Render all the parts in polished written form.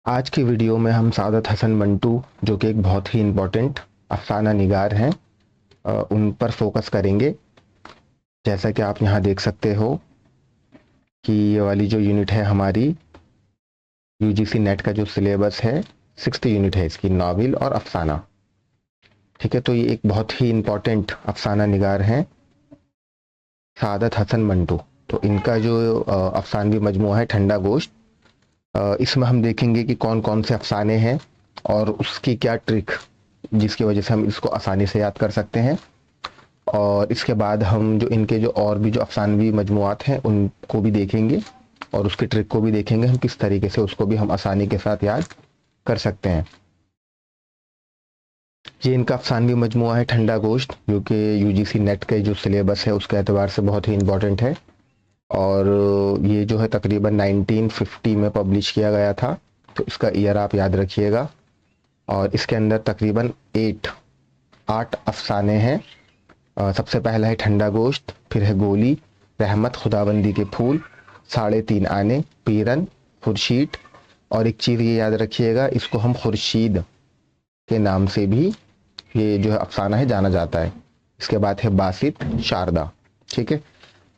आज की वीडियो में हम सादत हसन मंटू जो कि एक बहुत ही इम्पोर्टेंट अफसाना निगार हैं उन पर फोकस करेंगे। जैसा कि आप यहाँ देख सकते हो कि ये वाली जो यूनिट है हमारी यूजीसी नेट का जो सिलेबस है 6th यूनिट है इसकी, नावल और अफसाना। ठीक है, तो ये एक बहुत ही इम्पोर्टेंट अफसाना निगार हैं सादत हसन मंटू। तो इनका जो अफसानवी मजमूआ है ठंडा गोश्त, इसमें हम देखेंगे कि कौन कौन से अफसाने हैं और उसकी क्या ट्रिक जिसकी वजह से हम इसको आसानी से याद कर सकते हैं। और इसके बाद हम जो इनके जो और भी जो अफसानवी मजमुआत हैं उनको भी देखेंगे और उसकी ट्रिक को भी देखेंगे हम किस तरीके से उसको भी हम आसानी के साथ याद कर सकते हैं। ये इनका अफसानवी मजमुआ है ठंडा गोश्त, जो कि यूजीसी नेट के जो सिलेबस है उसके एतबार से बहुत ही इम्पोर्टेंट है। और ये जो है तकरीबन 1950 में पब्लिश किया गया था, तो इसका ईयर आप याद रखिएगा। और इसके अंदर तकरीबन 8 अफसाने हैं। सबसे पहला है ठंडा गोश्त, फिर है गोली, रहमत, खुदाबंदी के फूल, 3.5 आने, पीरन, खुर्शीद। और एक चीज़ ये याद रखिएगा, इसको हम खुर्शीद के नाम से भी ये जो है अफसाना है जाना जाता है। इसके बाद है बासित, शारदा। ठीक है,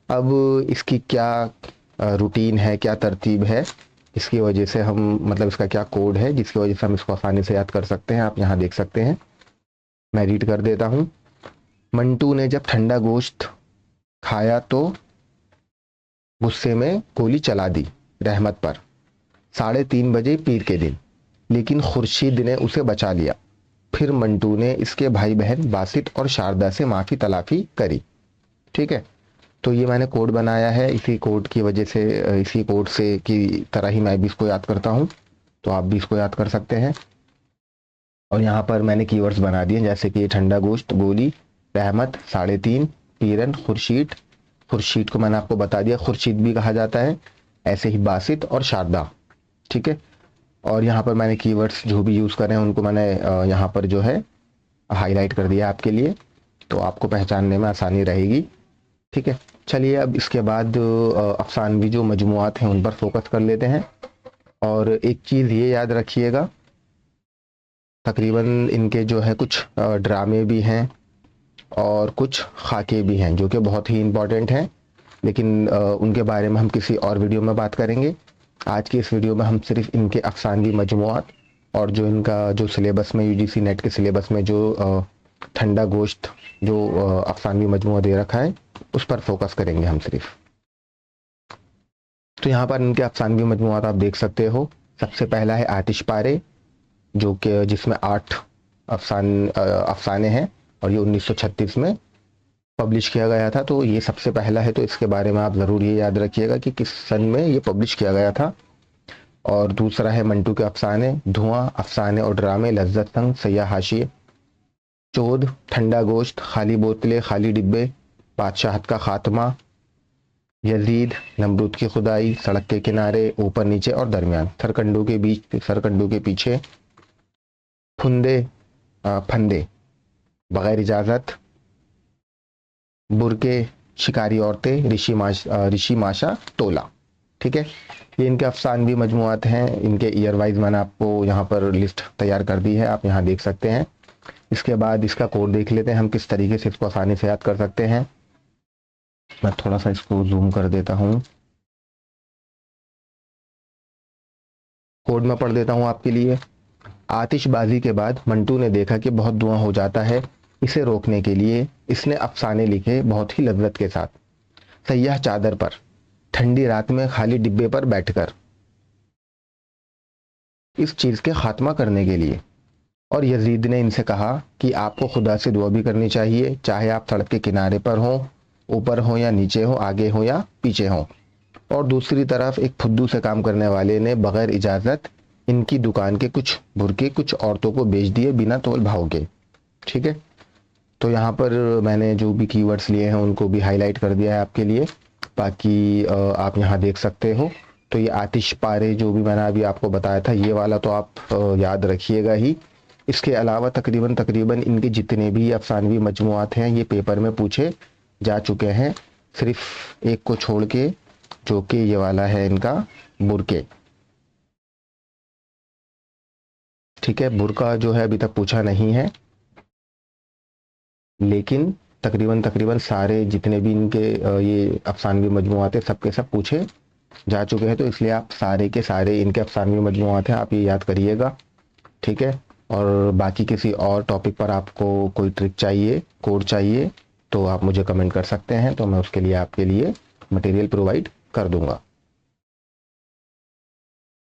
अब इसकी क्या रूटीन है, क्या तरतीब है, इसकी वजह से हम मतलब इसका क्या कोड है जिसकी वजह से हम इसको आसानी से याद कर सकते हैं, आप यहाँ देख सकते हैं। मैं रीड कर देता हूँ। मंटू ने जब ठंडा गोश्त खाया तो गुस्से में गोली चला दी रहमत पर, 3:30 बजे पीर के दिन, लेकिन खुर्शीद ने उसे बचा लिया। फिर मंटू ने इसके भाई बहन बासित और शारदा से माफ़ी तलाफी करी। ठीक है, तो ये मैंने कोड बनाया है, इसी कोड की वजह से इसी कोड से की तरह ही मैं भी इसको याद करता हूँ, तो आप भी इसको याद कर सकते हैं। और यहाँ पर मैंने कीवर्ड्स बना दिए, जैसे कि ठंडा गोश्त, गोली, रहमत, 3:30, पीरन, खुर्शीद। खुर्शीद को मैंने आपको बता दिया, खुर्शीद भी कहा जाता है, ऐसे ही बासित और शारदा। ठीक है, और यहाँ पर मैंने कीवर्ड्स जो भी यूज़ करे हैं उनको मैंने यहाँ पर जो है हाईलाइट कर दिया आपके लिए, तो आपको पहचानने में आसानी रहेगी। ठीक है, चलिए अब इसके बाद अफसानवी जो मजमुआत हैं उन पर फोकस कर लेते हैं। और एक चीज़ ये याद रखिएगा, तकरीबन इनके जो है कुछ ड्रामे भी हैं और कुछ खाके भी हैं जो कि बहुत ही इम्पोर्टेंट हैं, लेकिन उनके बारे में हम किसी और वीडियो में बात करेंगे। आज की इस वीडियो में हम सिर्फ इनके अफसानवी मजमुआत और जो इनका जो सिलेबस में यूजीसी नेट के सिलेबस में जो ठंडा गोश्त जो अफसानवी मजमुआ दे रखा है उस पर फोकस करेंगे हम सिर्फ। तो यहाँ पर इनके अफसानवी मजमुआत आप देख सकते हो। सबसे पहला है आतिश पारे, जो कि जिसमें 8 अफसाने हैं और ये 1936 में पब्लिश किया गया था। तो ये सबसे पहला है, तो इसके बारे में आप ज़रूर ये याद रखिएगा कि किस सन में ये पब्लिश किया गया था। और दूसरा है मंटू के अफसाने, धुआं, अफसाने और ड्रामे, लज्जत संग, सयाह हाशिए, चोद, ठंडा गोश्त, खाली बोतलें, खाली डिब्बे, बादशाहत का खात्मा, यजीद, नमरूद की खुदाई, सड़क के किनारे, ऊपर नीचे और दरमियान, सरकंडों के बीच, सरकंडों के पीछे, फुंदे, फंदे, बगैर इजाज़त, बुरके, शिकारी औरतें, ऋषि माशा टोला। ठीक है, ये इनके अफसानवी मजमुआत हैं। इनके ईयर वाइज मैंने आपको यहाँ पर लिस्ट तैयार कर दी है, आप यहाँ देख सकते हैं। इसके बाद इसका कोड देख लेते हैं हम किस तरीके से इसको आसानी से याद कर सकते हैं। मैं थोड़ा सा इसको जूम कर देता हूँ, कोड में पढ़ देता हूँ आपके लिए। आतिशबाजी के बाद मंटू ने देखा कि बहुत धुआं हो जाता है। इसे रोकने के लिए इसने अफसाने लिखे बहुत ही लज्जत के साथ। सयाह चादर पर, ठंडी रात में खाली डिब्बे पर बैठकर, इस चीज़ के खात्मा करने के लिए। और यजीद ने इनसे कहा कि आपको खुदा से दुआ भी करनी चाहिए, चाहे आप सड़क के किनारे पर हों, ऊपर हों या नीचे हों, आगे हों या पीछे हों। और दूसरी तरफ एक फुद्दू से काम करने वाले ने बगैर इजाज़त इनकी दुकान के कुछ बुरके कुछ औरतों को बेच दिए बिना तोल भाव के। ठीक है, तो यहाँ पर मैंने जो भी कीवर्ड्स लिए हैं उनको भी हाईलाइट कर दिया है आपके लिए, बाकी आप यहाँ देख सकते हो। तो ये आतिश पारे जो भी मैंने अभी आपको बताया था ये वाला तो आप याद रखिएगा ही। इसके अलावा तकरीबन तकरीबन इनके जितने भी अफसानवी मजमुआत हैं ये पेपर में पूछे जा चुके हैं, सिर्फ एक को छोड़ के, जो कि ये वाला है इनका बुरके। ठीक है, बुर्का जो है अभी तक पूछा नहीं है, लेकिन तकरीबन तकरीबन सारे जितने भी इनके ये अफसानवी मजमुआत है सबके सब पूछे जा चुके हैं, तो इसलिए आप सारे के सारे इनके अफसानवी मजमुआत हैं, आप ये याद करिएगा। ठीक है, और बाकी किसी और टॉपिक पर आपको कोई ट्रिक चाहिए, कोड चाहिए, तो आप मुझे कमेंट कर सकते हैं, तो मैं उसके लिए आपके लिए मटेरियल प्रोवाइड कर दूंगा।